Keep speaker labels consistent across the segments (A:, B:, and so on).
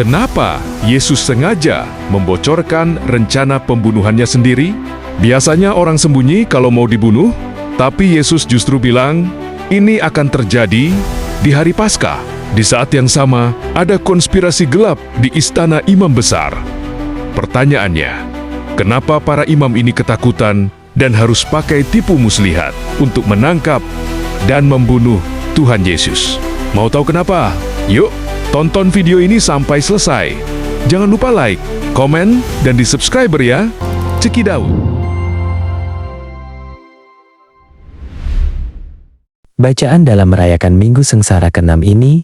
A: Kenapa Yesus sengaja membocorkan rencana pembunuhannya sendiri? Biasanya orang sembunyi kalau mau dibunuh, tapi Yesus justru bilang, ini akan terjadi di hari Paskah. Di saat yang sama, ada konspirasi gelap di istana imam besar. Pertanyaannya, kenapa para imam ini ketakutan dan harus pakai tipu muslihat untuk menangkap dan membunuh Tuhan Yesus? Mau tahu kenapa? Yuk, tonton video ini sampai selesai. Jangan lupa like, komen, dan di-subscribe ya. Cekidau.
B: Bacaan dalam merayakan Minggu Sengsara ke-6 ini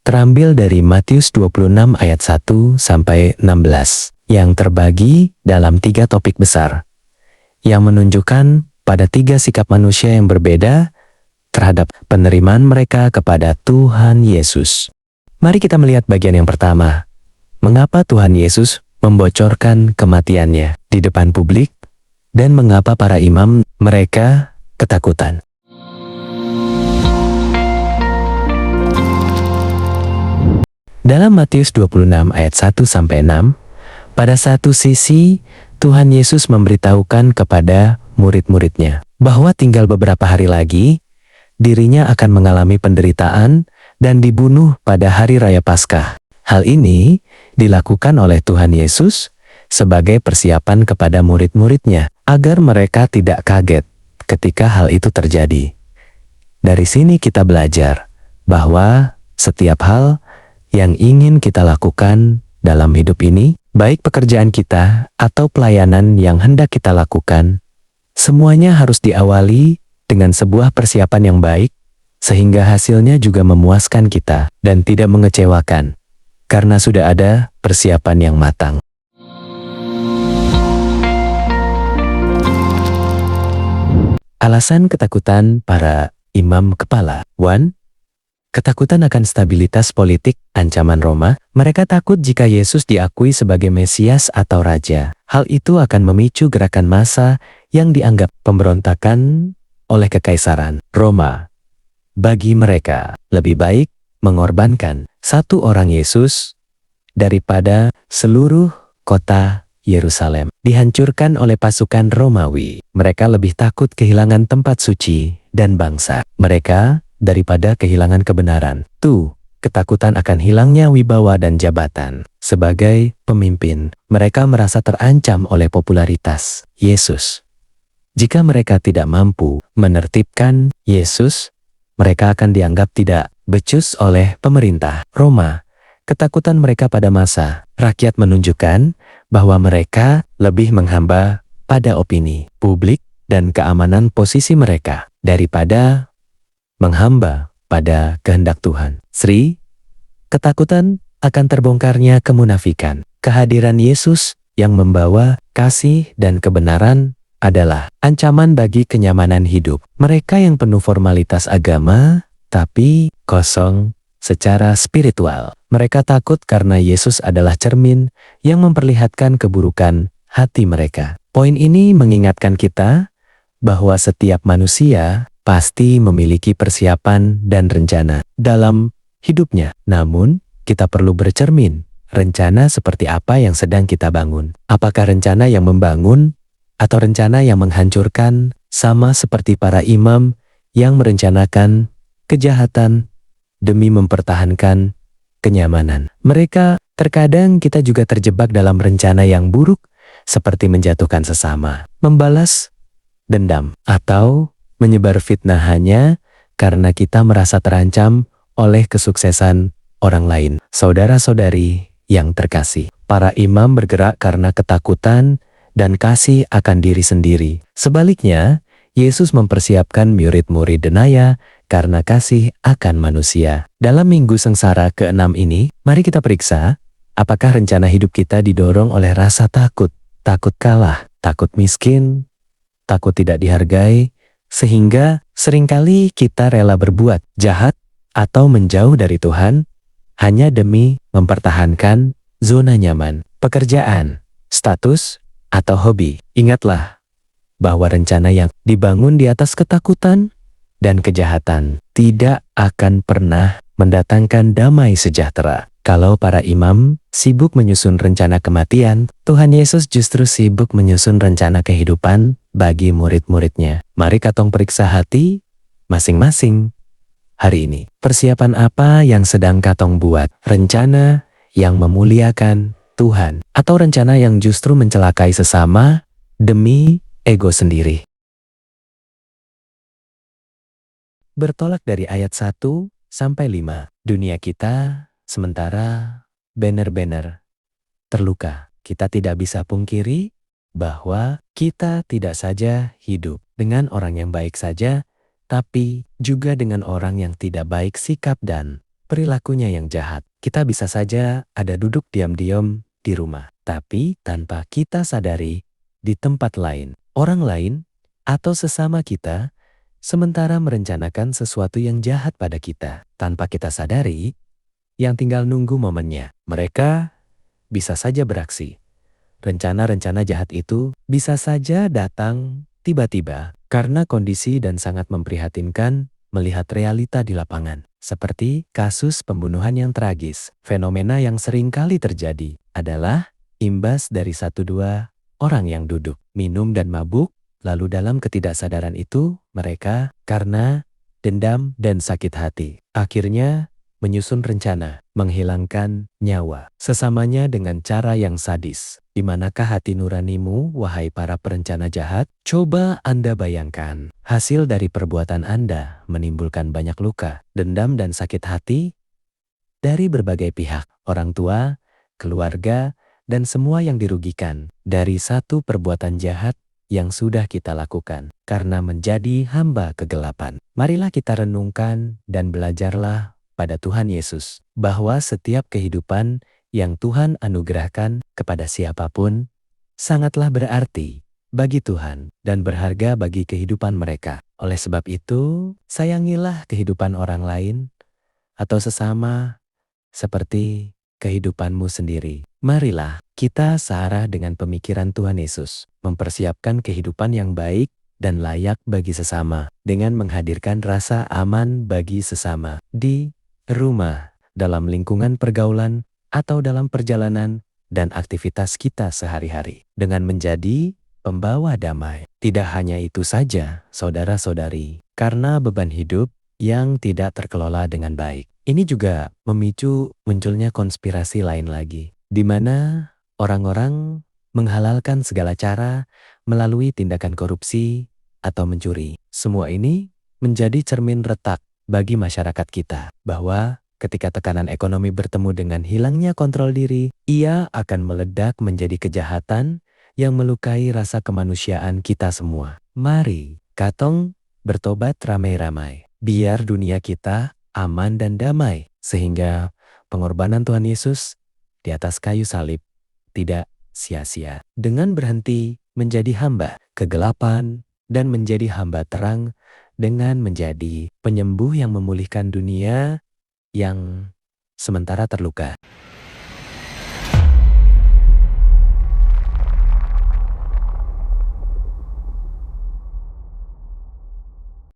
B: terambil dari Matius 26 ayat 1 sampai 16 yang terbagi dalam 3 topik besar yang menunjukkan pada 3 sikap manusia yang berbeda terhadap penerimaan mereka kepada Tuhan Yesus. Mari kita melihat bagian yang pertama. Mengapa Tuhan Yesus membocorkan kematiannya di depan publik dan mengapa para imam mereka ketakutan? Dalam Matius 26 ayat 1 sampai 6, pada satu sisi Tuhan Yesus memberitahukan kepada murid-muridnya bahwa tinggal beberapa hari lagi dirinya akan mengalami penderitaan dan dibunuh pada hari raya Paskah. Hal ini dilakukan oleh Tuhan Yesus sebagai persiapan kepada murid-muridnya agar mereka tidak kaget ketika hal itu terjadi. Dari sini kita belajar bahwa setiap hal yang ingin kita lakukan dalam hidup ini, baik pekerjaan kita atau pelayanan yang hendak kita lakukan, semuanya harus diawali dengan sebuah persiapan yang baik, sehingga hasilnya juga memuaskan kita dan tidak mengecewakan, karena sudah ada persiapan yang matang. Alasan ketakutan para imam kepala. 1. Ketakutan akan stabilitas politik, ancaman Roma. Mereka takut jika Yesus diakui sebagai Mesias atau Raja. Hal itu akan memicu gerakan massa yang dianggap pemberontakan oleh kekaisaran Roma. Bagi mereka, lebih baik mengorbankan satu orang Yesus daripada seluruh kota Yerusalem dihancurkan oleh pasukan Romawi. Mereka lebih takut kehilangan tempat suci dan bangsa mereka daripada kehilangan kebenaran. Ketakutan akan hilangnya wibawa dan jabatan. Sebagai pemimpin, mereka merasa terancam oleh popularitas Yesus. Jika mereka tidak mampu menertibkan Yesus, mereka akan dianggap tidak becus oleh pemerintah Roma. Ketakutan mereka pada masa rakyat menunjukkan bahwa mereka lebih menghamba pada opini publik dan keamanan posisi mereka daripada menghamba pada kehendak Tuhan. Ketakutan akan terbongkarnya kemunafikan. Kehadiran Yesus yang membawa kasih dan kebenaran adalah ancaman bagi kenyamanan hidup. Mereka yang penuh formalitas agama, tapi kosong secara spiritual. Mereka takut karena Yesus adalah cermin yang memperlihatkan keburukan hati mereka. Poin ini mengingatkan kita bahwa setiap manusia pasti memiliki persiapan dan rencana dalam hidupnya. Namun, kita perlu bercermin, rencana seperti apa yang sedang kita bangun. Apakah rencana yang membangun atau rencana yang menghancurkan, sama seperti para imam yang merencanakan kejahatan demi mempertahankan kenyamanan. Terkadang kita juga terjebak dalam rencana yang buruk, seperti menjatuhkan sesama, membalas dendam, atau menyebar fitnah hanya karena kita merasa terancam oleh kesuksesan orang lain. Saudara-saudari yang terkasih, para imam bergerak karena ketakutan dan kasih akan diri sendiri. Sebaliknya, Yesus mempersiapkan murid-murid denaya karena kasih akan manusia. Dalam Minggu Sengsara ke-6 ini, mari kita periksa apakah rencana hidup kita didorong oleh rasa takut, takut kalah, takut miskin, takut tidak dihargai, sehingga seringkali kita rela berbuat jahat atau menjauh dari Tuhan hanya demi mempertahankan zona nyaman, pekerjaan, status, atau hobi. Ingatlah bahwa rencana yang dibangun di atas ketakutan dan kejahatan tidak akan pernah mendatangkan damai sejahtera. Kalau para imam sibuk menyusun rencana kematian, Tuhan Yesus justru sibuk menyusun rencana kehidupan bagi murid-muridnya. Mari katong periksa hati masing-masing hari ini. Persiapan apa yang sedang katong buat? Rencana yang memuliakan Tuhan atau rencana yang justru mencelakai sesama demi ego sendiri? Bertolak dari ayat 1 sampai 5. Dunia kita sementara benar-benar terluka. Kita tidak bisa pungkiri bahwa kita tidak saja hidup dengan orang yang baik saja, tapi juga dengan orang yang tidak baik sikap dan perilakunya yang jahat. Kita bisa saja ada duduk diam-diam di rumah, tapi tanpa kita sadari di tempat lain, orang lain atau sesama kita sementara merencanakan sesuatu yang jahat pada kita. Tanpa kita sadari, yang tinggal nunggu momennya. Mereka bisa saja beraksi. Rencana-rencana jahat itu bisa saja datang tiba-tiba karena kondisi dan sangat memprihatinkan melihat realita di lapangan. Seperti kasus pembunuhan yang tragis. Fenomena yang sering kali terjadi adalah imbas dari 1-2 orang yang duduk, minum dan mabuk, lalu dalam ketidaksadaran itu mereka karena dendam dan sakit hati akhirnya menyusun rencana menghilangkan nyawa sesamanya dengan cara yang sadis. Di manakah hati nuranimu, wahai para perencana jahat? Coba Anda bayangkan, hasil dari perbuatan Anda menimbulkan banyak luka, dendam dan sakit hati dari berbagai pihak, orang tua, keluarga, dan semua yang dirugikan dari satu perbuatan jahat yang sudah kita lakukan karena menjadi hamba kegelapan. Marilah kita renungkan dan belajarlah pada Tuhan Yesus, bahwa setiap kehidupan yang Tuhan anugerahkan kepada siapapun sangatlah berarti bagi Tuhan dan berharga bagi kehidupan mereka. Oleh sebab itu, sayangilah kehidupan orang lain atau sesama seperti kehidupanmu sendiri. Marilah kita searah dengan pemikiran Tuhan Yesus, mempersiapkan kehidupan yang baik dan layak bagi sesama dengan menghadirkan rasa aman bagi sesama di rumah, dalam lingkungan pergaulan, atau dalam perjalanan dan aktivitas kita sehari-hari. Dengan menjadi pembawa damai. Tidak hanya itu saja, saudara-saudari, karena beban hidup yang tidak terkelola dengan baik. Ini juga memicu munculnya konspirasi lain lagi, di mana orang-orang menghalalkan segala cara melalui tindakan korupsi atau mencuri. Semua ini menjadi cermin retak bagi masyarakat kita, bahwa ketika tekanan ekonomi bertemu dengan hilangnya kontrol diri, ia akan meledak menjadi kejahatan yang melukai rasa kemanusiaan kita semua. Mari, katong bertobat ramai-ramai, biar dunia kita aman dan damai, sehingga pengorbanan Tuhan Yesus di atas kayu salib tidak sia-sia. Dengan berhenti menjadi hamba kegelapan dan menjadi hamba terang, dengan menjadi penyembuh yang memulihkan dunia yang sementara terluka.